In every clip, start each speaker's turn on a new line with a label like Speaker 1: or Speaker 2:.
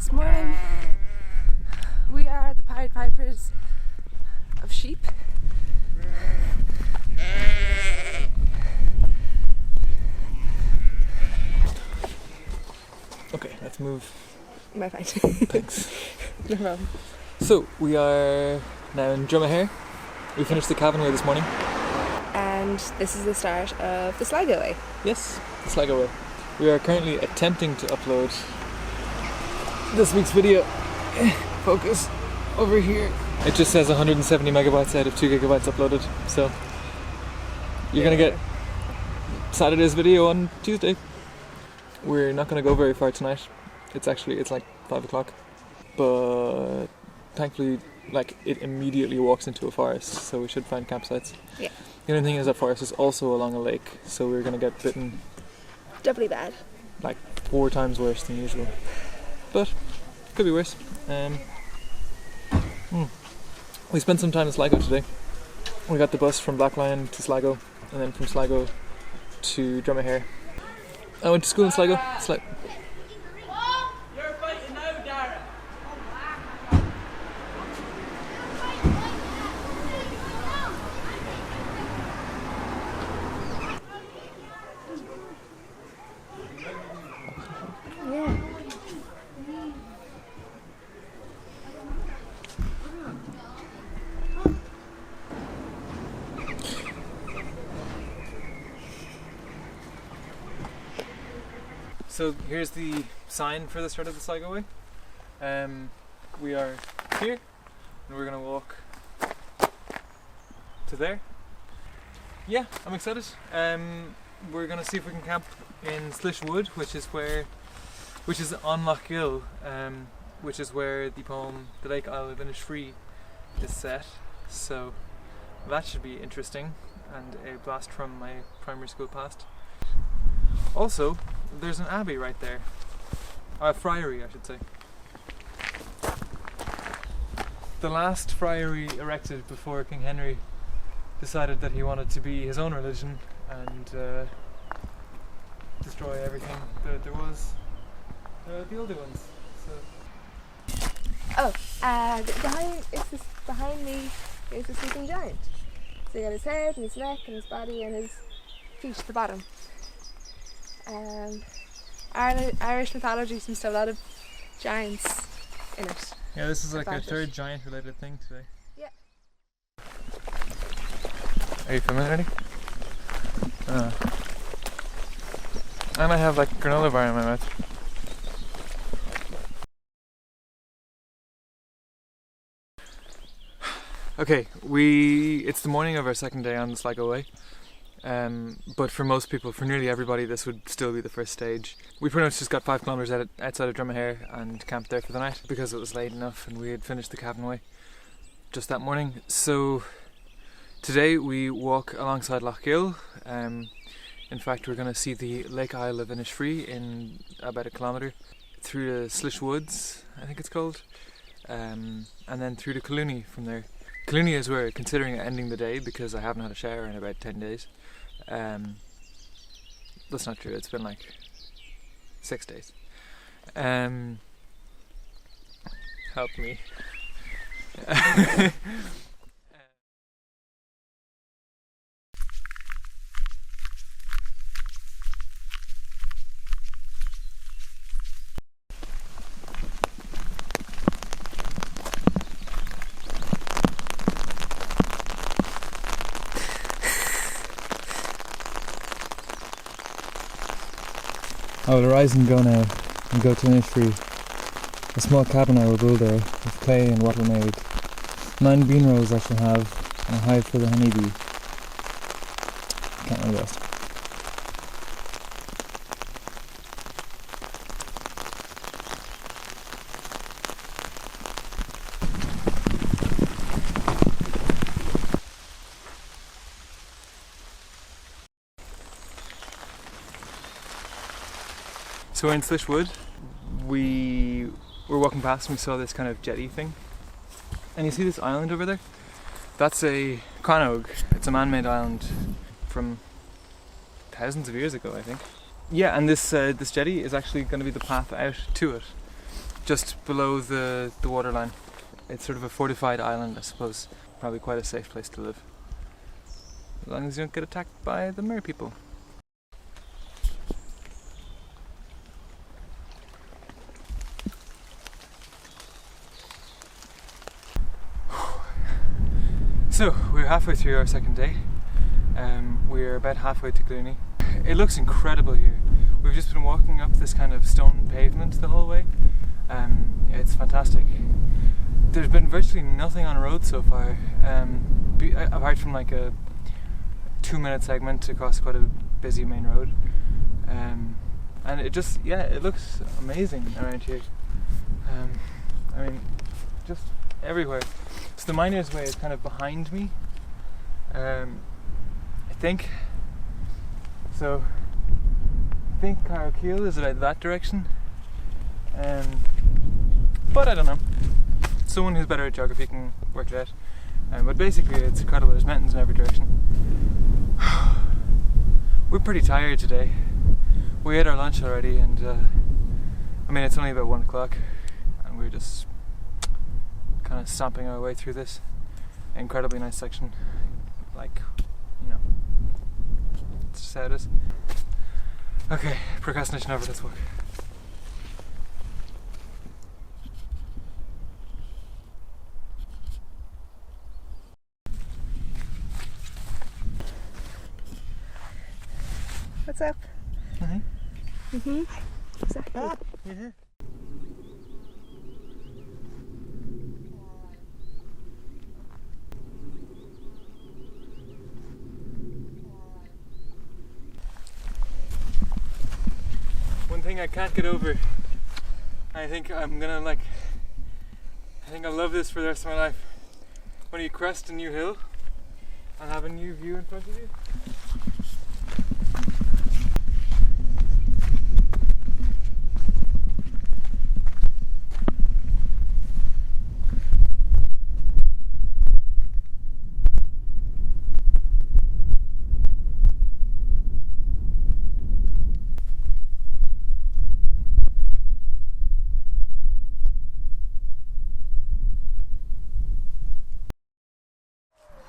Speaker 1: This morning we are the Pied Pipers of sheep.
Speaker 2: Okay, let's move.
Speaker 1: My fine.
Speaker 2: Thanks.
Speaker 1: No problem.
Speaker 2: So, we are now in Drummahair. We finished the Cavan Way this morning.
Speaker 1: And this is the start of the Sligo Way.
Speaker 2: Yes, the Sligo Way. We are currently attempting to upload this week's video. Focus over here. It just says 170 megabytes out of 2 gigabytes uploaded, so you're gonna get Saturday's video on Tuesday. We're not gonna go very far tonight. It's like 5 o'clock, but thankfully, it immediately walks into a forest, so we should find campsites.
Speaker 1: Yeah.
Speaker 2: The only thing is that forest is also along a lake, so we're gonna get bitten
Speaker 1: Doubly bad.
Speaker 2: 4 times worse than usual. But could be worse. We spent some time in Sligo today. We got the bus from Blacklion to Sligo, and then from Sligo to Drummahair. I went to school in Sligo.
Speaker 3: You're fighting now, Dara.
Speaker 1: Yeah.
Speaker 2: So here's the sign for the start of the Sligo Way. We are here, and we're gonna walk to there. Yeah, I'm excited. We're gonna see if we can camp in Slish Wood, which is on Lough Gill, which is where the poem "The Lake Isle of Innisfree" is set. So that should be interesting, and a blast from my primary school past. Also, there's an abbey right there. A friary, I should say. The last friary erected before King Henry decided that he wanted to be his own religion and destroy everything that there was. The older ones. So.
Speaker 1: Behind me is the sleeping giant. So you got his head and his neck and his body and his feet at the bottom. Irish mythology seems to have a lot of giants in it.
Speaker 2: Yeah, this is like a third giant related thing today.
Speaker 1: Yeah.
Speaker 2: Are you filming already? And I have granola bar in my mouth. Okay, it's the morning of our second day on the Sligo Way. But for most people, for nearly everybody, this would still be the first stage. We pretty much just got 5 kilometres outside of Drummahair and camped there for the night because it was late enough and we had finished the Cavan Way just that morning. So today we walk alongside Lough Gill. In fact, we're going to see the Lake Isle of Innisfree in about 1 kilometre, through the Slish Woods, I think it's called, and then through to Collooney from there. Collooney is where we're considering ending the day because I haven't had a shower in about 10 days. That's not true, it's been 6 days. Help me. I will arise and go now, and go to Innisfree. A small cabin I will build there, with clay and wattle made. 9 bean rows I shall have, and a hive for the honeybee. Can't really rest. So we're in Slish Wood. We were walking past and we saw this kind of jetty thing. And you see this island over there? That's a Crannog. It's a man-made island from thousands of years ago, I think. Yeah, and this jetty is actually going to be the path out to it. just below the waterline. It's sort of a fortified island, I suppose. Probably quite a safe place to live. As long as you don't get attacked by the mer people. So, we're halfway through our second day. We're about halfway to Clooney. It looks incredible here. We've just been walking up this kind of stone pavement the whole way. It's fantastic. There's been virtually nothing on road so far, apart from like a 2-minute segment across quite a busy main road. And it just, yeah, it looks amazing around here. I mean, just everywhere. So the Miners' Way is kind of behind me, I think. So I think Carrowkeel is about that direction. But I don't know. Someone who's better at geography can work it out. But basically it's incredible, there's mountains in every direction. We're pretty tired today. We ate our lunch already and I mean it's only about 1 o'clock and we're just kind of stomping our way through this incredibly nice section. Like, you know, it's just how it is. Okay, procrastination over, let's walk.
Speaker 1: What's up?
Speaker 2: Hi.
Speaker 1: Exactly.
Speaker 2: Yeah. One thing I can't get over, I think I'm gonna like, I think I'll love this for the rest of my life. When you crest a new hill and have a new view in front of you.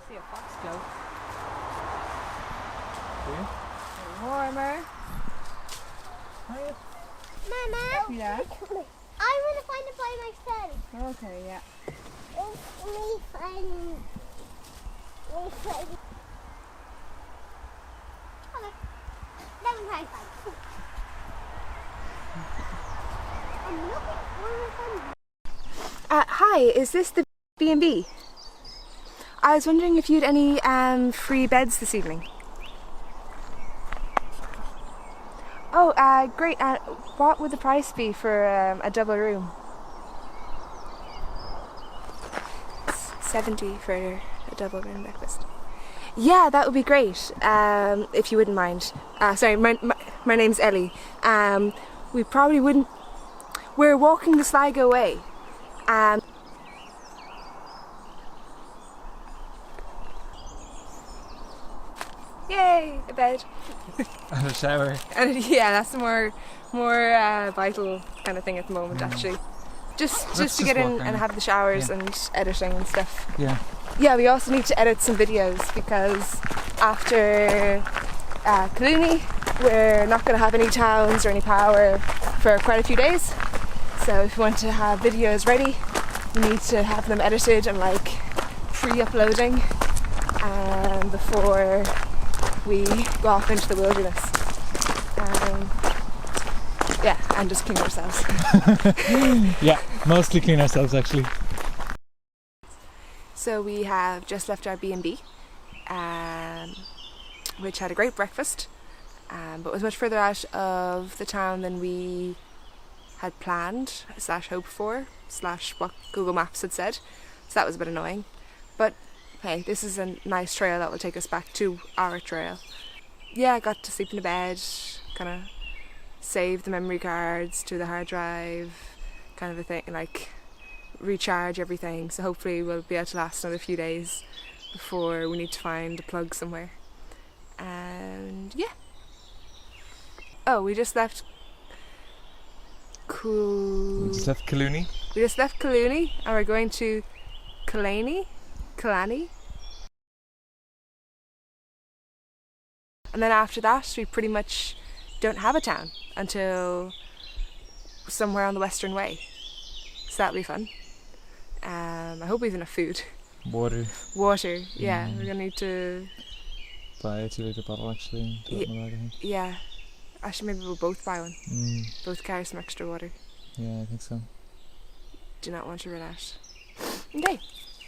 Speaker 1: See a foxglove.
Speaker 2: Yeah.
Speaker 1: Warmer.
Speaker 3: Mama,
Speaker 1: Yeah.
Speaker 3: I want to find it by myself.
Speaker 1: Okay, yeah.
Speaker 3: It's me finding. Me finding. Okay. Let me try and find it. I'm looking for my friend.
Speaker 1: Hi, is this the B&B? I was wondering if you had any free beds this evening. Oh, great. What would the price be for a double room? It's $70 for a double room breakfast. Yeah, that would be great. If you wouldn't mind. Sorry, my name's Ellie. We probably wouldn't. We're walking the Sligo Way. Yay, a bed.
Speaker 2: And a shower.
Speaker 1: And yeah, that's the more vital kind of thing at the moment, actually. Just to get in and have the showers and editing and stuff.
Speaker 2: Yeah.
Speaker 1: Yeah, we also need to edit some videos because after Clooney, we're not going to have any towns or any power for quite a few days. So if we want to have videos ready, we need to have them edited and like pre-uploading before we go off into the wilderness. Yeah, and just clean ourselves.
Speaker 2: Yeah, mostly clean ourselves actually.
Speaker 1: So we have just left our B&B, which had a great breakfast, but was much further out of the town than we had planned, / hoped for, / what Google Maps had said. So that was a bit annoying. But hey, this is a nice trail that will take us back to our trail. Yeah, I got to sleep in a bed, kind of save the memory cards to the hard drive, kind of a thing, like recharge everything. So hopefully we'll be able to last another few days before we need to find a plug somewhere. And yeah. Oh, we just left
Speaker 2: Just left Killooney.
Speaker 1: We just left Killooney and we're going to Killaney. And then after that we pretty much don't have a town until somewhere on the Western Way. So that'll be fun. I hope we have enough food.
Speaker 2: Water.
Speaker 1: Water, yeah. We're gonna need to
Speaker 2: Buy a 2 litre bottle actually. And in the bag, I think.
Speaker 1: Yeah. Actually maybe we'll both buy one. Both carry some extra water.
Speaker 2: Yeah, I think so.
Speaker 1: Do not want to run out. Okay,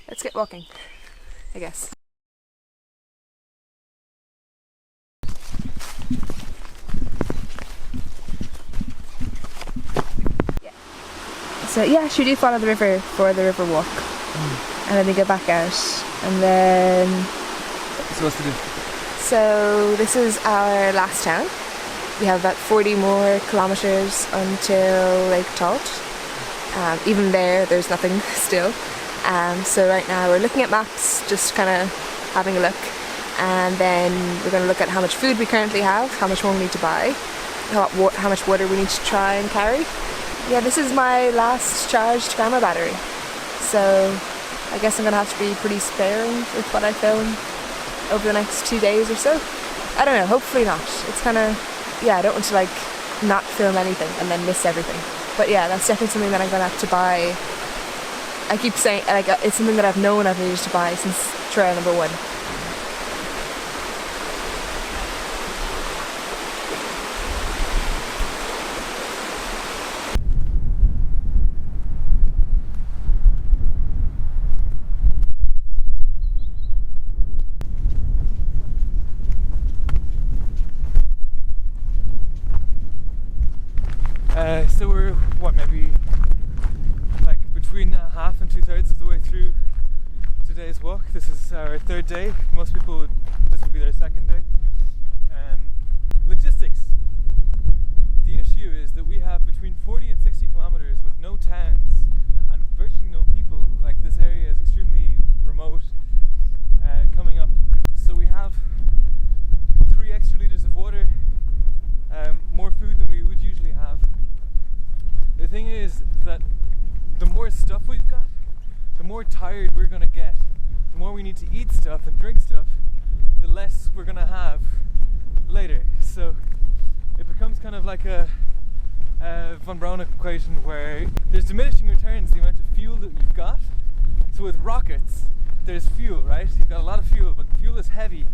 Speaker 1: let's get walking, I guess. So yeah, should we do follow the river for the river walk? And then we go back out and then...
Speaker 2: So what's to do?
Speaker 1: So this is our last town. We have about 40 more kilometres until Lake Talt. Even there's nothing still. So right now we're looking at maps, just kind of having a look. And then we're going to look at how much food we currently have, how much more we need to buy, how much water we need to try and carry. Yeah, this is my last charged camera battery. So I guess I'm going to have to be pretty sparing with what I film over the next 2 days or so. I don't know, hopefully not. It's kind of, yeah, I don't want to like not film anything and then miss everything. But yeah, that's definitely something that I'm going to have to buy. I keep saying, like, it's something that I've known I've needed to buy since trail number 1.
Speaker 2: So we're, maybe like between half and 2/3 of the way through today's walk. This is our 3rd day. Most people, this would be their 2nd day. Logistics. The issue is that we have between 40 and 60 kilometers with no towns and virtually no people. Like, this area is extremely remote coming up. So we have 3 extra litres of water, more food than we would usually have. The thing is that the more stuff we've got, the more tired we're going to get. The more we need to eat stuff and drink stuff, the less we're going to have later. So it becomes kind of like a von Braun equation where there's diminishing returns the amount of fuel that you've got. So with rockets, there's fuel, right? You've got a lot of fuel, but fuel is heavy.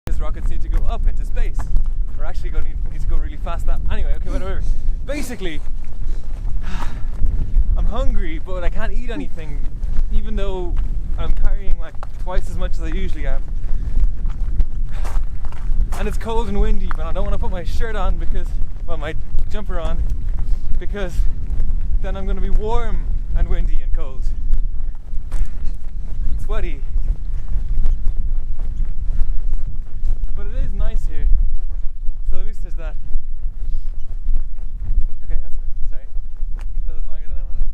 Speaker 2: These rockets need to go up into space. We're actually going to need to go really fast. Anyway, okay, whatever. Basically, I'm hungry, but I can't eat anything, even though I'm carrying like twice as much as I usually am. And it's cold and windy, but I don't want to put my shirt on because, well, my jumper on, because then I'm going to be warm and windy and cold. Sweaty. But it is nice here, so at least there's that. Okay, that's good. Sorry. That was longer than I wanted.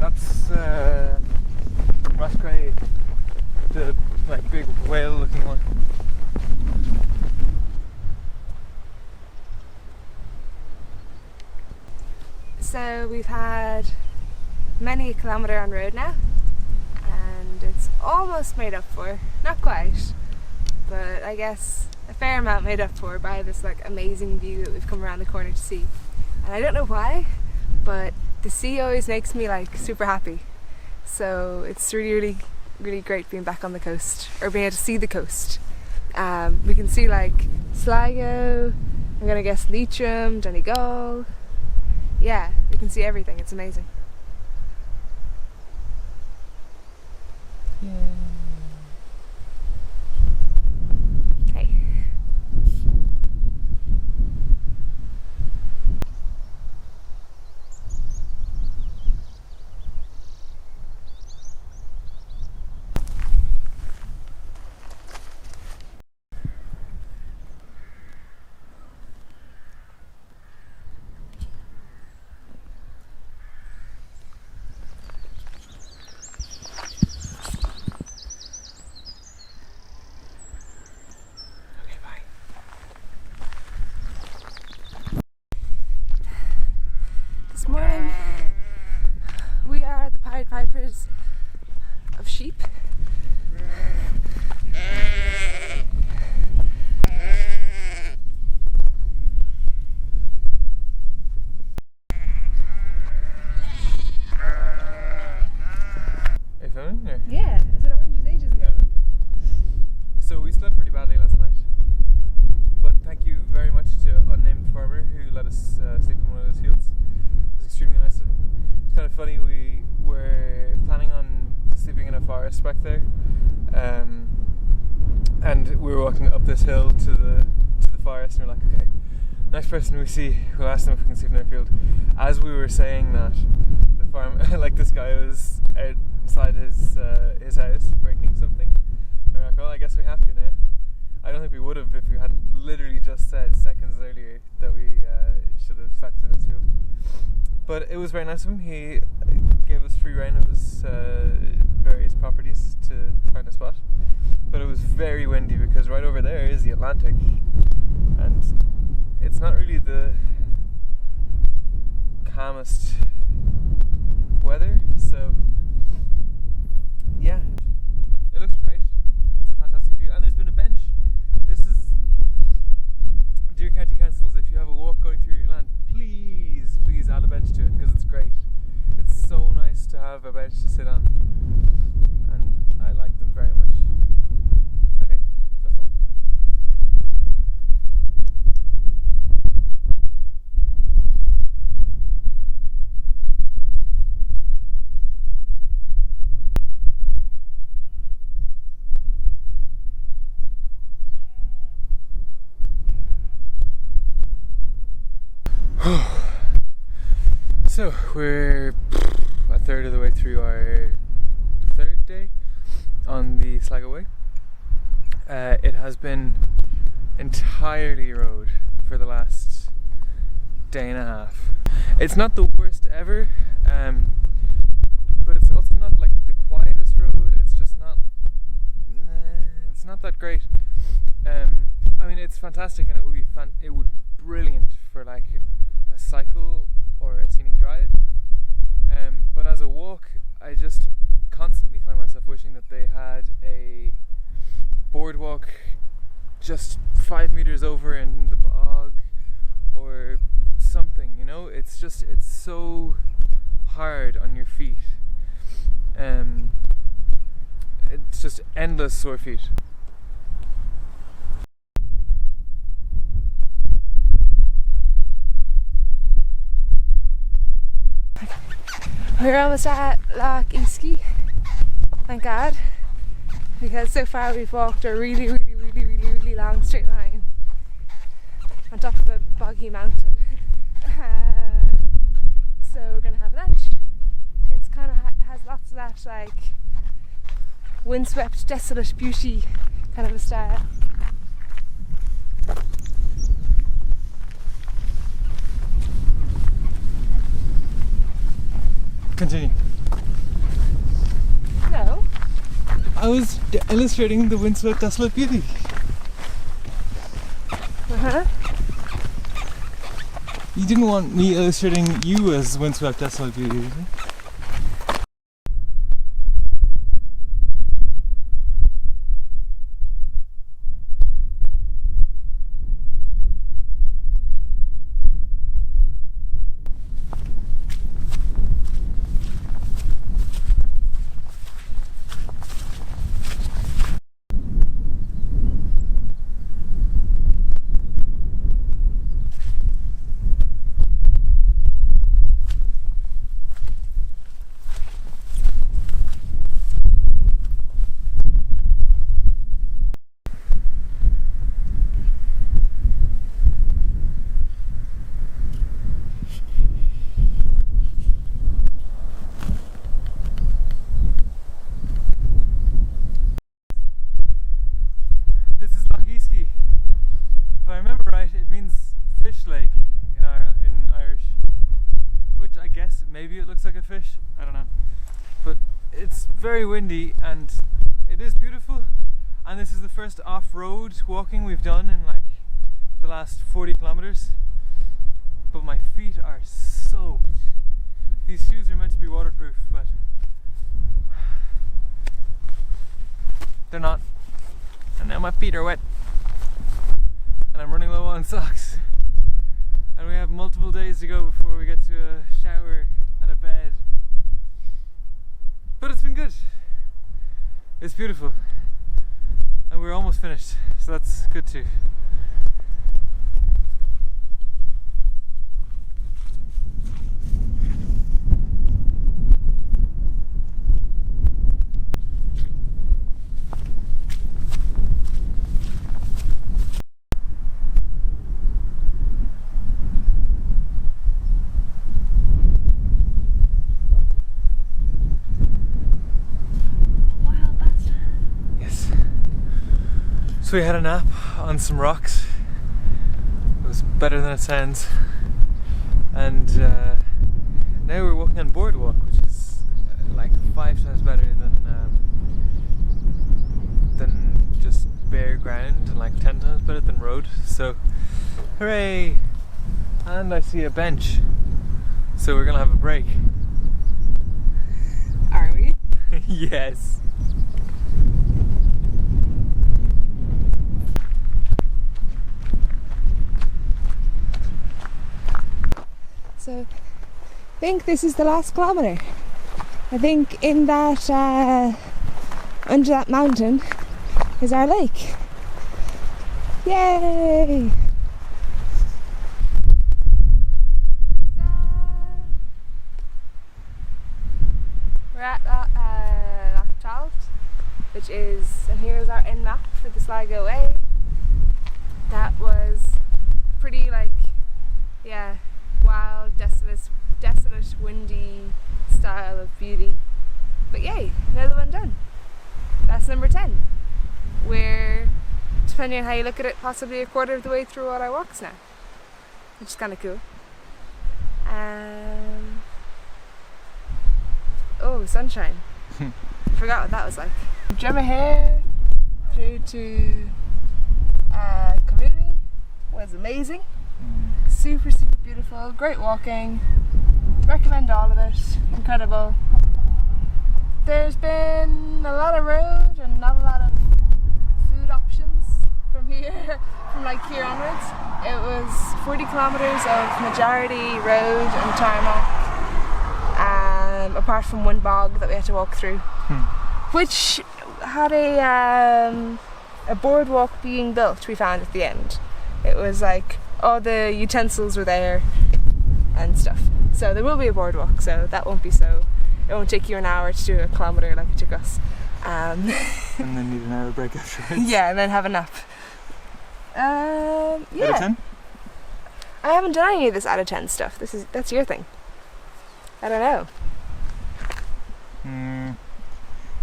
Speaker 2: That's Musgrave, the like big whale looking one.
Speaker 1: So we've had many a kilometre on road now, and it's almost made up for. Not quite, but I guess a fair amount made up for by this like amazing view that we've come around the corner to see. And I don't know why, but the sea always makes me like super happy. So it's really great being back on the coast, or being able to see the coast. We can see like Sligo, I'm gonna guess Leitrim, Donegal. Yeah, we can see everything, it's amazing. Hey. This morning we are the Pied Pipers of sheep.
Speaker 2: Are you filming? Or?
Speaker 1: Yeah, I said oranges ages ago.
Speaker 2: So we slept pretty badly last night, but thank you very much to unnamed farmer who let us sleep in one of those fields. It was extremely nice of him. It's kind of funny, we were planning on sleeping in a forest back there, and we were walking up this hill to the forest, and we're like, okay, next person we see, we'll ask them if we can sleep in their field. As we were saying that, the farm, like this guy was outside his house breaking something. And we're like, well, I guess we have to now. I don't think we would have if we hadn't literally just said seconds earlier that we should have slept in his field. But it was very nice of him. He gave us free rein of his various properties to find a spot. But it was very windy because right over there is the Atlantic, and it's not really the calmest weather, so yeah, it looks great. It's a fantastic view, and there's been a bench. This is, dear County Councils, if you have a walk going through your land, please add a bench to it, because it's great. It's so nice to have a bench to sit on, and I like them very much. Okay, that's all. So we're a third of the way through our third day on the Sligo Way. It has been entirely road for the last day and a half. It's not the worst ever, but it's also not like the quietest road. It's just not, it's not that great. I mean, it's fantastic, and it would be brilliant for like a cycle or a scenic drive, but as a walk, I just constantly find myself wishing that they had a boardwalk just 5 meters over in the bog or something, you know. It's so hard on your feet. It's just endless sore feet.
Speaker 1: We're almost at Loch Easky, thank God, because so far we've walked a really long straight line on top of a boggy mountain. So we're going to have lunch. It's kind of has lots of that like windswept, desolate beauty kind of a style.
Speaker 2: Continue.
Speaker 1: No.
Speaker 2: I was illustrating the windswept desolate beauty.
Speaker 1: Uh-huh.
Speaker 2: You didn't want me illustrating you as windswept desolate beauty, did you? If I remember right, it means fish lake in Irish, which I guess maybe it looks like a fish, I don't know. But it's very windy and it is beautiful, and this is the first off-road walking we've done in like the last 40 kilometers, but my feet are soaked. These shoes are meant to be waterproof, but they're not. And now my feet are wet. And I'm running low on socks. And we have multiple days to go before we get to a shower and a bed. But it's been good. It's beautiful. And we're almost finished, so that's good too. So we had a nap on some rocks. It was better than it sounds. And now we're walking on boardwalk, which is like 5 times better than just bare ground, and like 10 times better than road. So hooray! And I see a bench. So we're gonna have a break.
Speaker 1: Are we?
Speaker 2: Yes.
Speaker 1: So I think this is the last kilometre. I think in that under that mountain is our lake. Yay! We're at Loch, which is, and here's our end map for the Sligo Way. That was pretty wild, desolate, windy style of beauty. But yay, another one done. That's number 10. We're, depending on how you look at it, possibly a quarter of the way through all our walks now, which is kind of cool. Oh, sunshine. Forgot what that was like. Drummahair through to Killooney was amazing. Super beautiful, great walking, recommend all of it, incredible. There's been a lot of road and not a lot of food options from here, from like here onwards. It was 40 kilometres of majority road and tarmac, apart from one bog that we had to walk through, which had a boardwalk being built, we found at the end. It was like all the utensils were there and stuff. So there will be a boardwalk, so that won't be so, it won't take you an hour to do a kilometre like it took us.
Speaker 2: And then need an hour break afterwards.
Speaker 1: Yeah, and then have a nap. Yeah.
Speaker 2: Out of 10?
Speaker 1: I haven't done any of this out of 10 stuff. That's your thing. I don't know.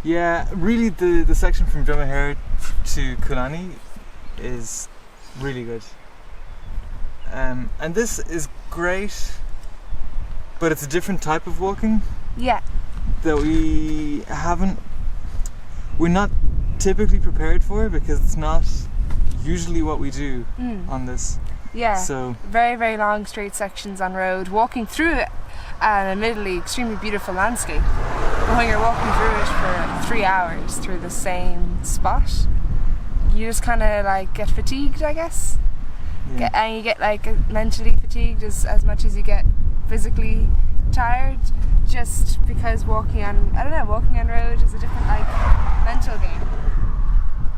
Speaker 2: Yeah, really the section from Drummahair to Killooney is really good. And this is great, but it's a different type of walking.
Speaker 1: Yeah.
Speaker 2: That we're not typically prepared for, because it's not usually what we do on this.
Speaker 1: Yeah.
Speaker 2: So
Speaker 1: very, very long straight sections on road, walking through an admittedly extremely beautiful landscape. But when you're walking through it for 3 hours through the same spot, you just kind of like get fatigued, I guess.
Speaker 2: yeah.
Speaker 1: And you get like mentally fatigued as much as you get physically tired, just because walking on road is a different like mental game,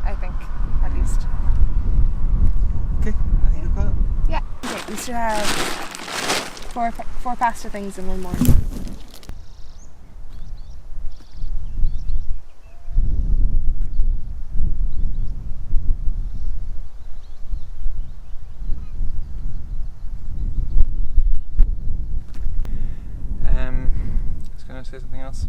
Speaker 1: I think, at least.
Speaker 2: Okay, I think we've got it.
Speaker 1: Yeah. Okay, we still have four pasta things and one more.
Speaker 2: I was going to say something else.